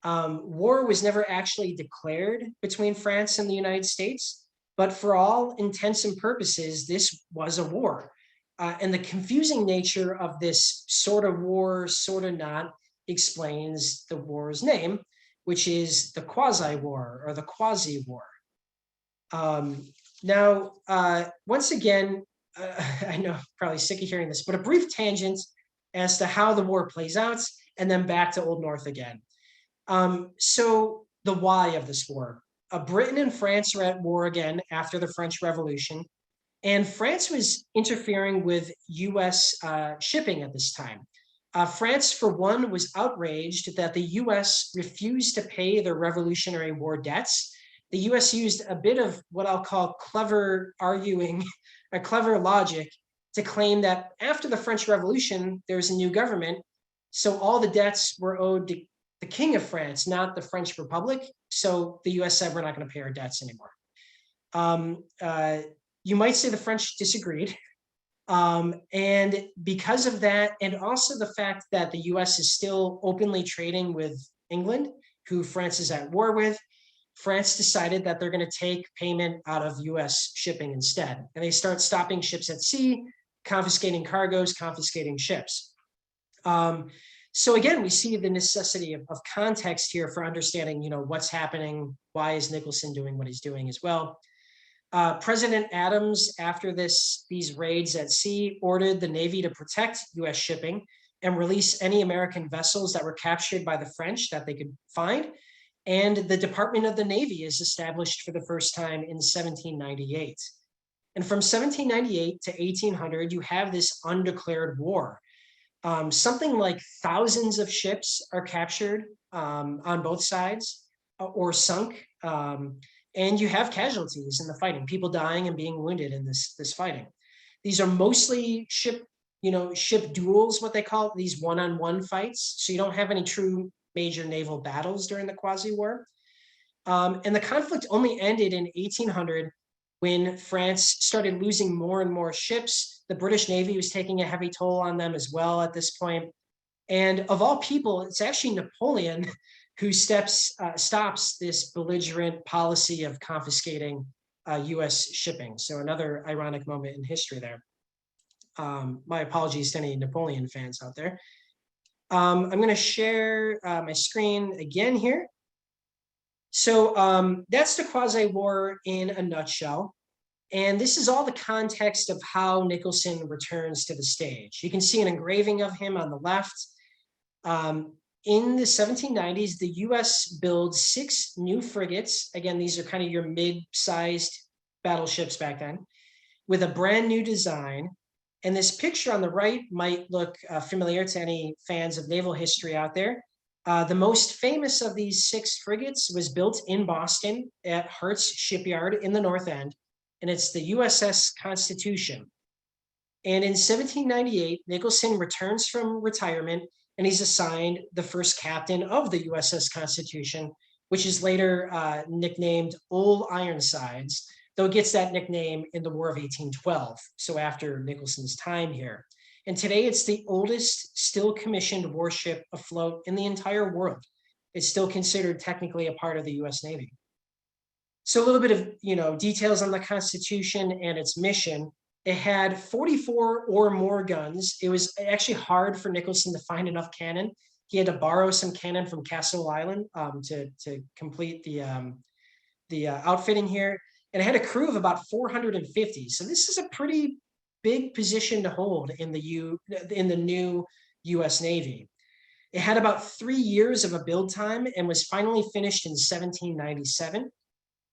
B: War was never actually declared between France and the United States, but for all intents and purposes, this was a war. And the confusing nature of this sort of war, sort of not, explains the war's name, which is the quasi-war or the quasi-war. Now, once again, I know I'm probably sick of hearing this, but a brief tangent as to how the war plays out, and then back to Old North again. So the why of this war. Britain and France are at war again after the French Revolution, and France was interfering with US shipping at this time. France, for one, was outraged that the US refused to pay their Revolutionary War debts. The US used a bit of what I'll call clever arguing a clever logic to claim that after the French Revolution, there was a new government. So all the debts were owed to the King of France, not the French Republic. So the US said, we're not going to pay our debts anymore. You might say the French disagreed. And because of that, and also the fact that the US is still openly trading with England, who France is at war with, France decided that they're going to take payment out of US shipping instead. And they start stopping ships at sea, confiscating cargoes, confiscating ships. So again, we see the necessity of context here for understanding, what's happening. Why is Nicholson doing what he's doing as well? President Adams, after these raids at sea, ordered the Navy to protect US shipping and release any American vessels that were captured by the French that they could find. And the Department of the Navy is established for the first time in 1798. And from 1798 to 1800, you have this undeclared war. Something like thousands of ships are captured on both sides or sunk. And you have casualties in the fighting, people dying and being wounded in this fighting. These are mostly ship duels, what they call it, these one-on-one fights. So you don't have any true major naval battles during the Quasi-War. And the conflict only ended in 1800 when France started losing more and more ships. The British Navy was taking a heavy toll on them as well at this point. And of all people, it's actually Napoleon who stops this belligerent policy of confiscating US shipping. So another ironic moment in history there. My apologies to any Napoleon fans out there. I'm going to share my screen again here. So that's the Quasi-War in a nutshell. And this is all the context of how Nicholson returns to the stage. You can see an engraving of him on the left. In the 1790s, the US builds 6 new frigates. Again, these are kind of your mid-sized battleships back then, with a brand new design. And this picture on the right might look familiar to any fans of naval history out there. The most famous of these 6 frigates was built in Boston at Hart's Shipyard in the North End, and it's the USS Constitution. And in 1798, Nicholson returns from retirement, and he's assigned the first captain of the USS Constitution, which is later nicknamed Old Ironsides, though it gets that nickname in the War of 1812, so after Nicholson's time here. And today it's the oldest still commissioned warship afloat in the entire world. It's still considered technically a part of the US Navy. So a little bit of details on the Constitution and its mission. It had 44 or more guns. It was actually hard for Nicholson to find enough cannon. He had to borrow some cannon from Castle Island to complete the outfitting here. And it had a crew of about 450. So this is a pretty big position to hold in the new US Navy. It had about 3 years of a build time and was finally finished in 1797.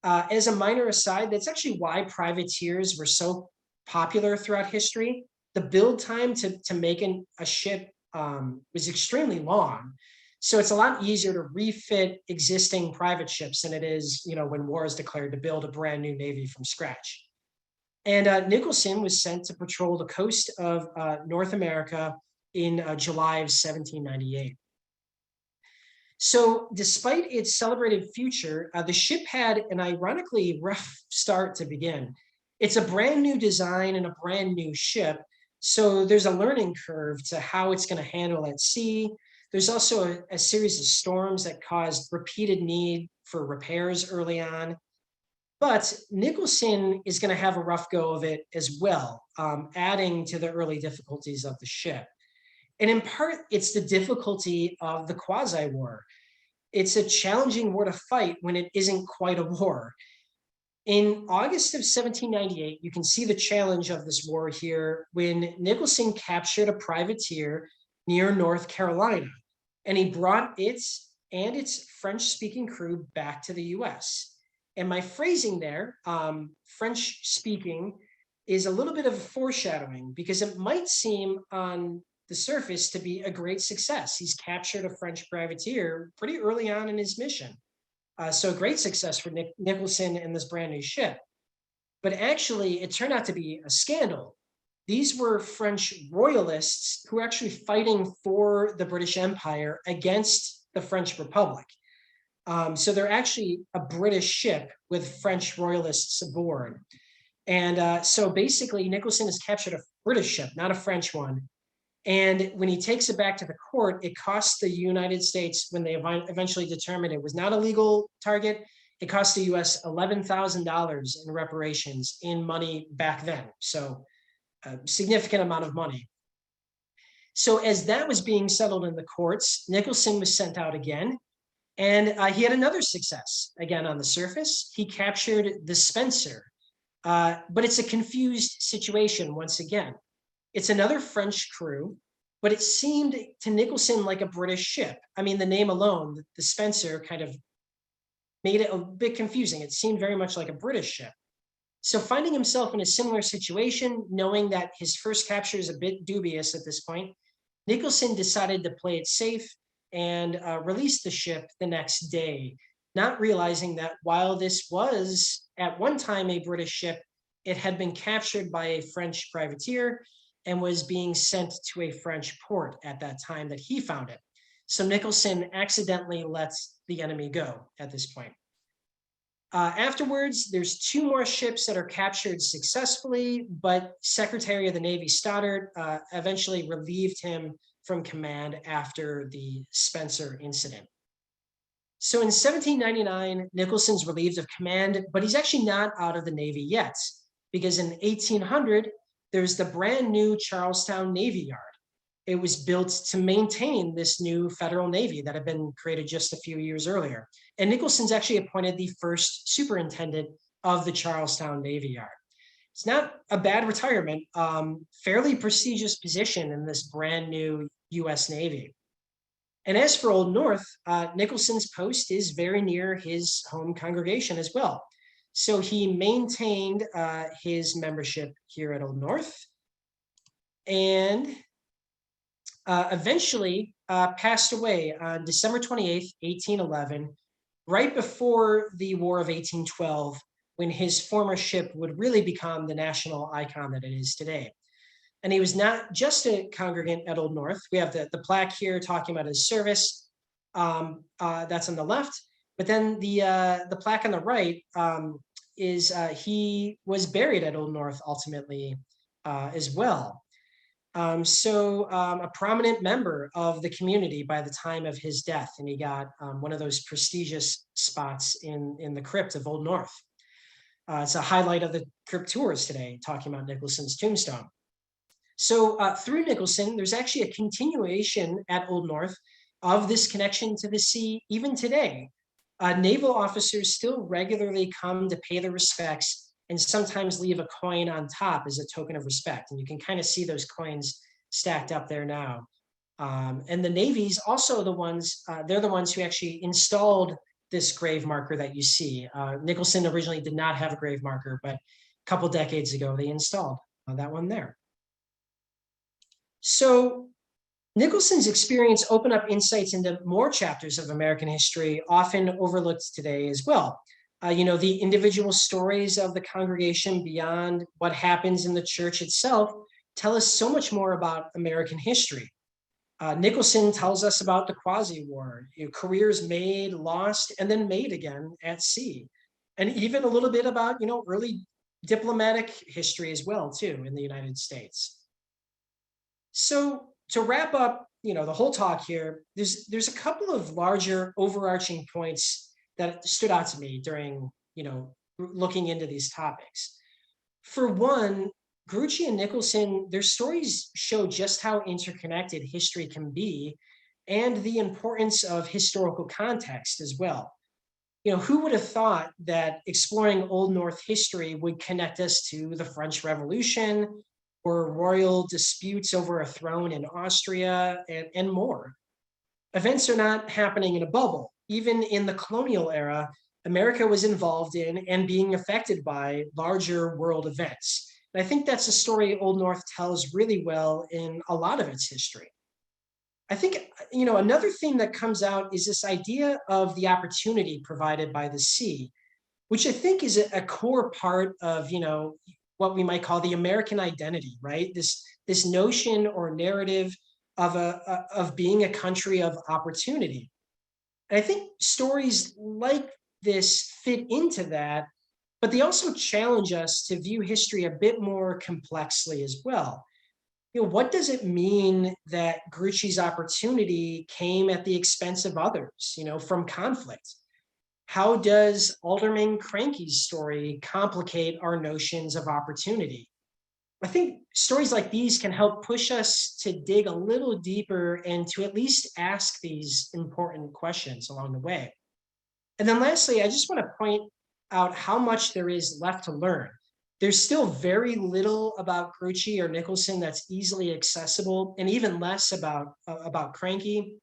B: As a minor aside, that's actually why privateers were so popular throughout history. The build time to make a ship was extremely long. So it's a lot easier to refit existing private ships than it is, when war is declared, to build a brand new navy from scratch. And Nicholson was sent to patrol the coast of North America in July of 1798. So despite its celebrated future, the ship had an ironically rough start to begin. It's a brand new design and a brand new ship. So there's a learning curve to how it's going to handle at sea. There's also a series of storms that caused repeated need for repairs early on. But Nicholson is going to have a rough go of it as well, adding to the early difficulties of the ship. And in part, it's the difficulty of the Quasi-War. It's a challenging war to fight when it isn't quite a war. In August of 1798, you can see the challenge of this war here when Nicholson captured a privateer near North Carolina, and he brought its French-speaking crew back to the US. And my phrasing there, French-speaking, is a little bit of a foreshadowing because it might seem on the surface to be a great success. He's captured a French privateer pretty early on in his mission. So a great success for Nicholson and this brand new ship. but actually it turned out to be a scandal. These were French royalists who were actually fighting for the British Empire against the French Republic. So they're actually a British ship with French royalists aboard. And so basically, Nicholson has captured a British ship, not a French one. And when he takes it back to the court, it costs the United States, when they eventually determined it was not a legal target, it cost the US $11,000 in reparations in money back then. So a significant amount of money. So as that was being settled in the courts, Nicholson was sent out again. And he had another success. Again, on the surface, he captured the Spencer. But it's a confused situation once again. It's another French crew, but it seemed to Nicholson like a British ship. I mean, the name alone, the Spencer, kind of made it a bit confusing. It seemed very much like a British ship. So finding himself in a similar situation, knowing that his first capture is a bit dubious at this point, Nicholson decided to play it safe and release the ship the next day, not realizing that while this was at one time a British ship, it had been captured by a French privateer and was being sent to a French port at that time that he found it. So Nicholson accidentally lets the enemy go at this point. Afterwards, there's two more ships that are captured successfully, but Secretary of the Navy Stoddard eventually relieved him from command after the Spencer incident. So in 1799, Nicholson's relieved of command, but he's actually not out of the Navy yet, because in 1800, there's the brand new Charlestown Navy Yard. It was built to maintain this new federal Navy that had been created just a few years earlier. And Nicholson's actually appointed the first superintendent of the Charlestown Navy Yard. It's not a bad retirement, fairly prestigious position in this brand new US Navy. And as for Old North, Nicholson's post is very near his home congregation as well. So he maintained his membership here at Old North, and eventually passed away on December 28th, 1811, right before the War of 1812, when his former ship would really become the national icon that it is today. And he was not just a congregant at Old North. We have the plaque here talking about his service. That's on the left. But then the plaque on the right is he was buried at Old North ultimately as well. A prominent member of the community by the time of his death, and he got one of those prestigious spots in the crypt of Old North. It's a highlight of the crypt tours today, talking about Nicholson's tombstone. So through Nicholson, there's actually a continuation at Old North of this connection to the sea even today. Naval officers still regularly come to pay their respects and sometimes leave a coin on top as a token of respect. And you can kind of see those coins stacked up there now. And the Navy's also the ones, they're the ones who actually installed this grave marker that you see. Nicholson originally did not have a grave marker, but a couple decades ago, they installed that one there. So Nicholson's experience opened up insights into more chapters of American history, often overlooked today as well. The individual stories of the congregation beyond what happens in the church itself tell us so much more about American history. Nicholson tells us about the Quasi-War, careers made, lost, and then made again at sea. And even a little bit about, early diplomatic history as well, too, in the United States. So to wrap up, the whole talk here, there's a couple of larger overarching points that stood out to me during, looking into these topics. For one, Grucci and Nicholson, their stories show just how interconnected history can be and the importance of historical context as well. Who would have thought that exploring Old North history would connect us to the French Revolution or royal disputes over a throne in Austria and more? Events are not happening in a bubble. Even in the colonial era, America was involved in and being affected by larger world events. And I think that's a story Old North tells really well in a lot of its history. I think, another theme that comes out is this idea of the opportunity provided by the sea. which I think is a core part of, what we might call the American identity, right? This notion or narrative of being a country of opportunity. And I think stories like this fit into that, but they also challenge us to view history a bit more complexly as well. What does it mean that Grucci's opportunity came at the expense of others, from conflict? How does Alderman Cranky's story complicate our notions of opportunity? I think stories like these can help push us to dig a little deeper and to at least ask these important questions along the way. And then lastly, I just want to point out how much there is left to learn. There's still very little about Grucci or Nicholson that's easily accessible, and even less about Cranky.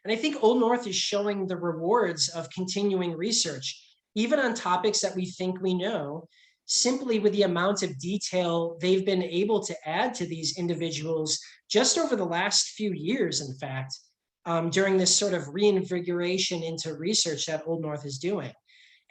B: And I think Old North is showing the rewards of continuing research, even on topics that we think we know, simply with the amount of detail they've been able to add to these individuals just over the last few years, in fact, during this sort of reinvigoration into research that Old North is doing.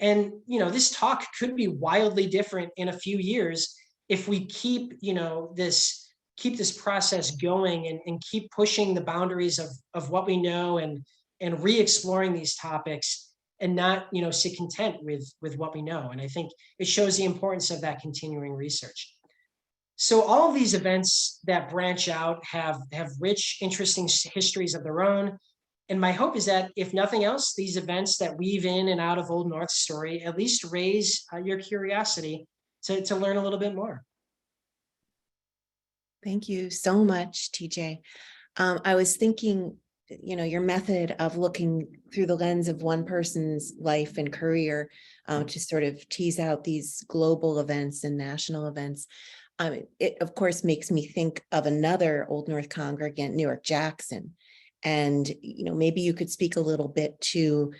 B: And this talk could be wildly different in a few years if we keep this process going and keep pushing the boundaries of what we know and re-exploring these topics and not sit content with what we know. And I think it shows the importance of that continuing research. So all of these events that branch out have rich, interesting histories of their own. And my hope is that if nothing else, these events that weave in and out of Old North's story at least raise your curiosity to learn a little bit more.
A: Thank you so much, TJ. I was thinking, your method of looking through the lens of one person's life and career to sort of tease out these global events and national events. It, of course, makes me think of another Old North congregant, Newark Jackson. And, maybe you could speak a little bit to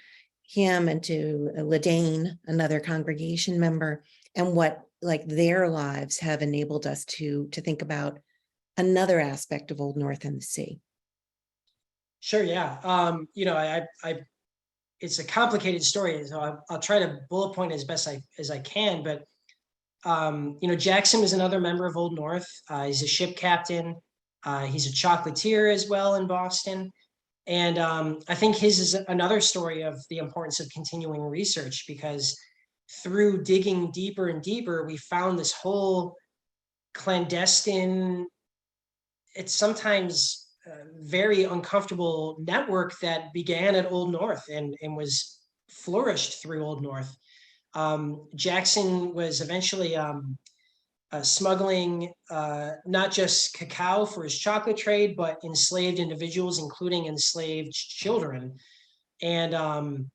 A: him and to Ladane, another congregation member, and what like their lives have enabled us to think about another aspect of Old North and the sea.
B: Sure, yeah. It's a complicated story, so I'll try to bullet point as best as I can. But Jackson was another member of Old North. He's a ship captain. He's a chocolatier as well in Boston. And I think his is another story of the importance of continuing research, because through digging deeper and deeper, we found this whole clandestine, it's sometimes very uncomfortable network that began at Old North and was flourished through Old North. Jackson was eventually smuggling not just cacao for his chocolate trade, but enslaved individuals, including enslaved children. And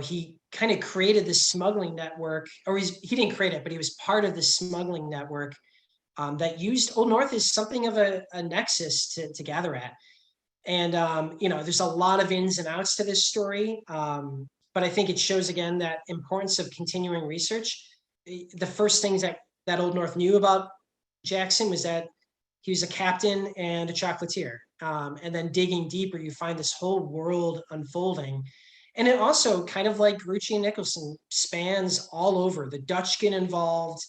B: he kind of created this smuggling network, or he didn't create it, but he was part of the smuggling network that used Old North as something of a nexus to gather at. And there's a lot of ins and outs to this story, but I think it shows again that importance of continuing research. The first things that Old North knew about Jackson was that he was a captain and a chocolatier. And then digging deeper, you find this whole world unfolding. And it also, kind of like Grucci and Nicholson, spans all over. The Dutch get involved.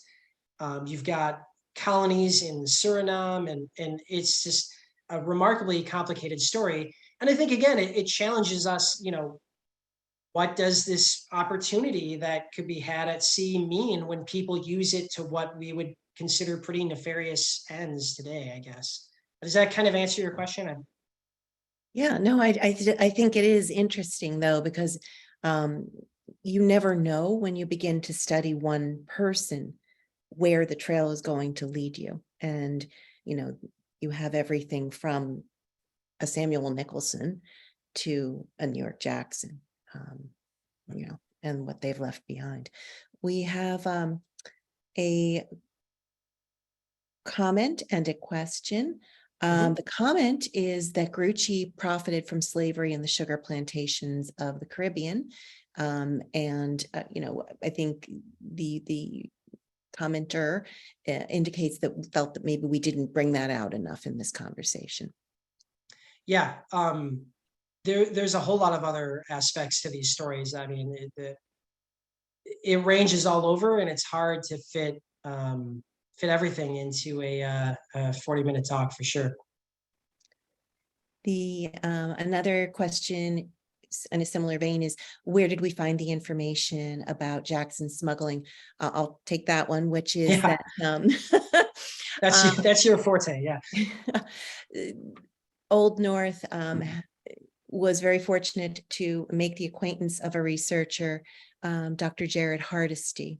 B: You've got colonies in Suriname, and it's just a remarkably complicated story. And I think, again, it challenges us, what does this opportunity that could be had at sea mean when people use it to what we would consider pretty nefarious ends today, I guess. Does that kind of answer your question?
A: Yeah, no, I think it is interesting though, because you never know when you begin to study one person where the trail is going to lead you. And, you have everything from a Samuel Nicholson to a Newark Jackson, and what they've left behind. We have a comment and a question. The comment is that Grucci profited from slavery in the sugar plantations of the Caribbean. I think the commenter indicates that felt that maybe we didn't bring that out enough in this conversation.
B: Yeah, there's a whole lot of other aspects to these stories. I mean, it ranges all over, and it's hard to fit everything into a 40-minute talk for sure.
A: The another question in a similar vein is, where did we find the information about Jackson smuggling? I'll take that one, which is
B: Yeah,
A: that
B: that's your forte. Yeah.
A: Old North was very fortunate to make the acquaintance of a researcher, Dr. Jared Hardesty,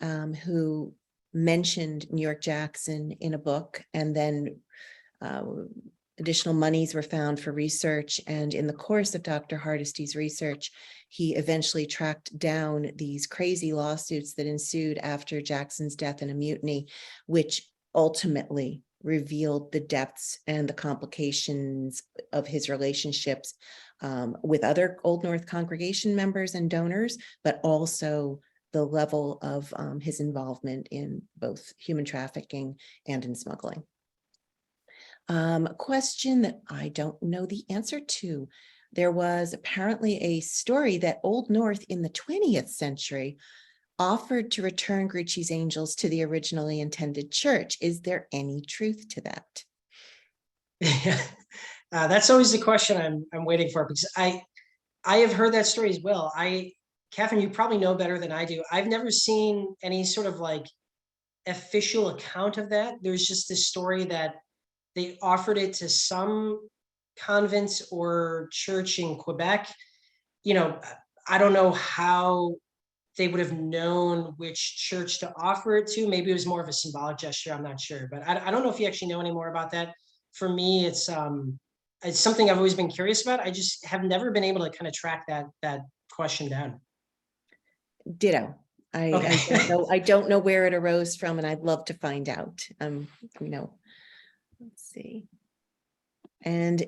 A: who mentioned New York Jackson in a book, and then additional monies were found for research. And in the course of Dr. Hardesty's research, he eventually tracked down these crazy lawsuits that ensued after Jackson's death in a mutiny, which ultimately revealed the depths and the complications of his relationships with other Old North congregation members and donors, but also the level of his involvement in both human trafficking and in smuggling. A question that I don't know the answer to. There was apparently a story that Old North in the 20th century offered to return Grucci's angels to the originally intended church. Is there any truth to that?
B: Yeah. That's always the question I'm waiting for, because I have heard that story as well. Catherine, you probably know better than I do. I've never seen any sort of like official account of that. There's just this story that they offered it to some convent or church in Quebec. You know, I don't know how they would have known which church to offer it to. Maybe it was more of a symbolic gesture. I'm not sure, but I don't know if you actually know any more about that. For me, it's something I've always been curious about. I just have never been able to kind of track that question down.
A: Ditto.
B: Okay.
A: I don't know where it arose from, and I'd love to find out. Let's see. And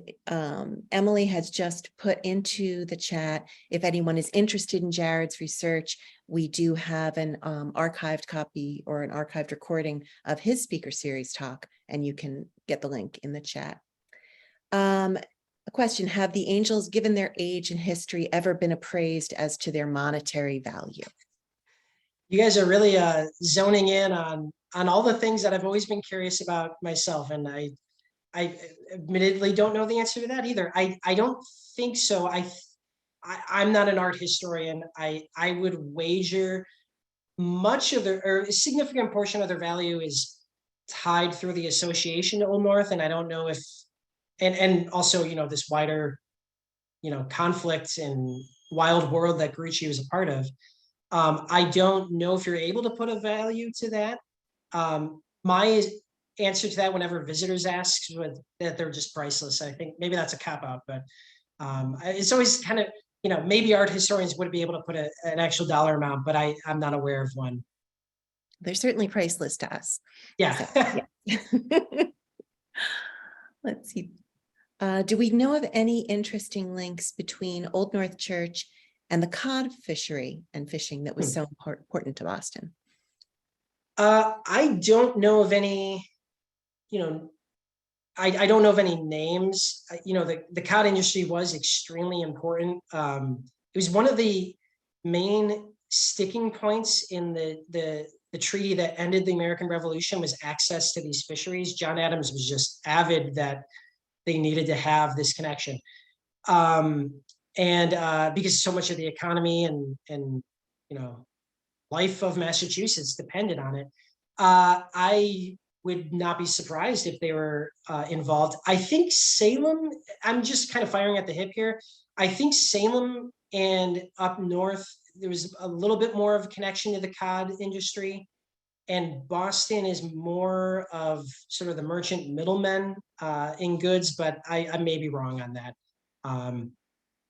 A: Emily has just put into the chat, if anyone is interested in Jared's research, we do have an archived copy or an archived recording of his speaker series talk, and you can get the link in the chat. A question, have the angels, given their age and history, ever been appraised as to their monetary value?
B: You guys are really zoning in on all the things that I've always been curious about myself, and I admittedly don't know the answer to that either. I don't think so. I'm not an art historian. I would wager much of their, or a significant portion of their value is tied through the association to Old North, and I don't know if, and also, you know, this wider, you know, conflict and wild world that Grucci was a part of. I don't know if you're able to put a value to that. My answer to that, whenever visitors ask, that they're just priceless. I think maybe that's a cop out, but it's always kind of, you know, maybe art historians would be able to put an actual dollar amount, but I'm not aware of one.
A: They're certainly priceless to us.
B: Yeah.
A: So, yeah. Let's see. Do we know of any interesting links between Old North Church and the cod fishery and fishing that was so important to Boston?
B: I don't know of any, you know, I don't know of any names. You know, the cod industry was extremely important. It was one of the main sticking points in the treaty that ended the American Revolution, was access to these fisheries. John Adams was just avid that they needed to have this connection. And because so much of the economy and you know, life of Massachusetts depended on it. I would not be surprised if they were involved. I think Salem, I'm just kind of firing at the hip here. I think Salem and up north, there was a little bit more of a connection to the cod industry. And Boston is more of sort of the merchant middlemen in goods, but I may be wrong on that.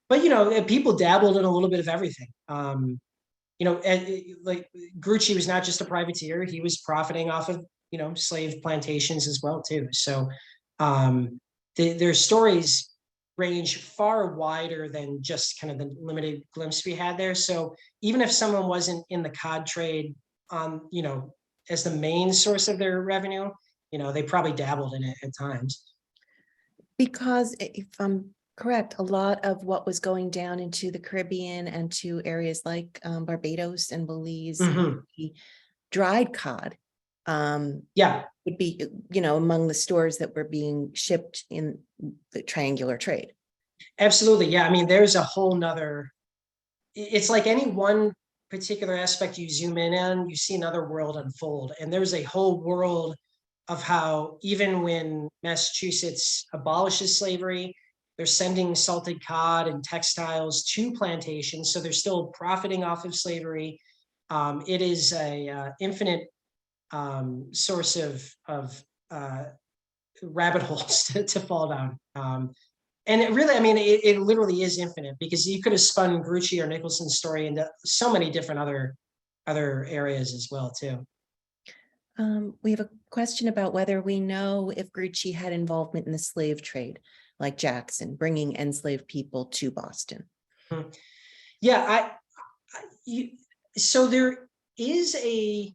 B: But, you know, people dabbled in a little bit of everything. You know, like Grucci was not just a privateer; he was profiting off of, you know, slave plantations as well too. So their stories range far wider than just kind of the limited glimpse we had there. So even if someone wasn't in the cod trade you know, as the main source of their revenue, you know, they probably dabbled in it at times.
A: Because if I'm Correct. A lot of what was going down into the Caribbean and to areas like Barbados and Belize,
B: Mhm.
A: the dried cod
B: Yeah,
A: would be, among the stores that were being shipped in the triangular trade.
B: absolutely. Yeah, I mean, there's a whole nother, it's like any one particular aspect you zoom in on, you see another world unfold. And there's a whole world of how even when Massachusetts abolishes slavery, they're sending salted cod and textiles to plantations, so they're still profiting off of slavery. It is a infinite source of uh, rabbit holes to fall down. And it really, I mean, it literally is infinite because you could have spun Grucci or Nicholson's story into so many different other areas as well too.
A: We have a question about whether we know if Grucci had involvement in the slave trade, like Jackson, bringing enslaved people to Boston.
B: Yeah, you, so there is I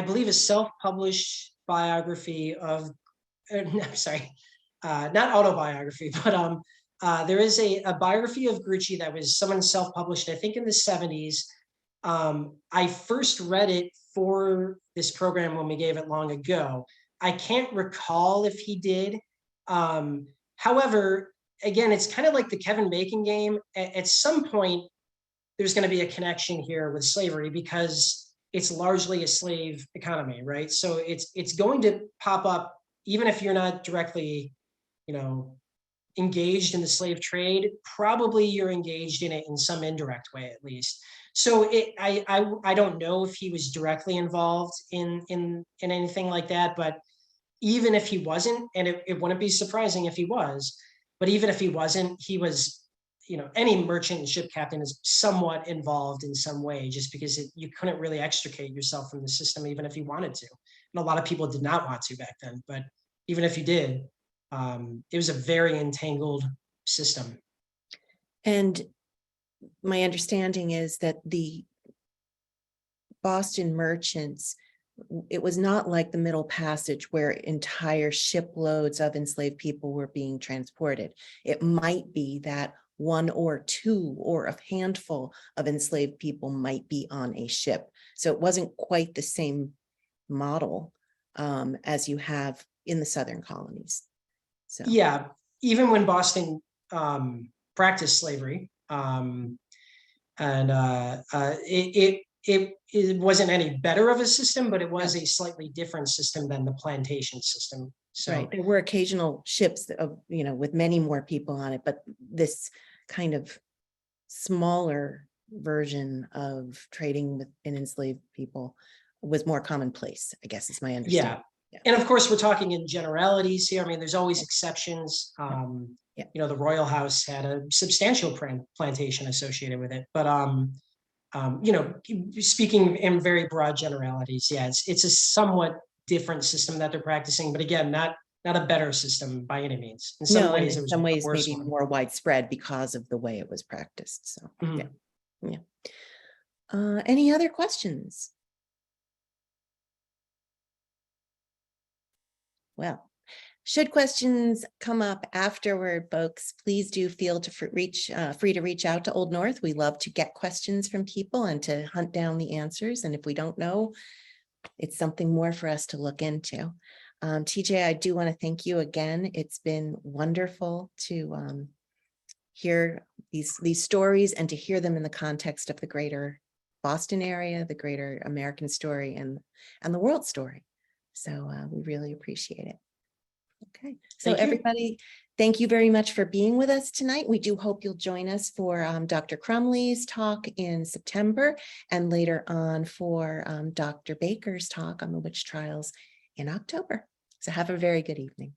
B: believe a self-published biography of, no, sorry, not autobiography, but there is a biography of Grucci that was someone self-published, I think in the 70s. I first read it for this program when we gave it long ago. I can't recall if he did. However, again, it's kind of like the Kevin Bacon game. At some point, there's going to be a connection here with slavery because it's largely a slave economy, right? So it's going to pop up even if you're not directly, you know, engaged in the slave trade. Probably you're engaged in it in some indirect way at least. So I don't know if he was directly involved in anything like that, but even if he wasn't, and it wouldn't be surprising if he was, but even if he wasn't, he was, any merchant and ship captain is somewhat involved in some way, just because you couldn't really extricate yourself from the system, even if you wanted to. And a lot of people did not want to back then, but even if you did, it was a very entangled system.
A: And my understanding is that the Boston merchants, it was not like the Middle Passage where entire shiploads of enslaved people were being transported. It might be that one or two or a handful of enslaved people might be on a ship. So it wasn't quite the same model as you have in the Southern colonies. So
B: Yeah, even when Boston practiced slavery, and it wasn't any better of a system, but it was a slightly different system than the plantation system. So
A: right, there were occasional ships of, with many more people on it, but this kind of smaller version of trading with an enslaved people was more commonplace, I guess is my understanding.
B: yeah, and of course we're talking in generalities here. I mean, there's always exceptions.
A: Yeah.
B: The Royal House had a substantial plantation associated with it, but speaking in very broad generalities, yeah, it's a somewhat different system that they're practicing, but again, not a better system by any means. In some
A: No, and
B: ways, it
A: in
B: was
A: some
B: a
A: ways
B: worse
A: maybe
B: one.
A: more widespread because of the way it was practiced. So, yeah. Any other questions? Well, should questions come up afterward, folks, please do feel to free to reach out to Old North. We love to get questions from people and to hunt down the answers. And if we don't know, it's something more for us to look into. TJ, I do want to thank you again. It's been wonderful to hear these stories and to hear them in the context of the greater Boston area, the greater American story, and the world story. So we really appreciate it. Okay, so
B: Thank you.
A: everybody, thank you very much for being with us tonight. We do hope you'll join us for Dr. Crumley's talk in September and later on for Dr. Baker's talk on the witch trials in October. So have a very good evening.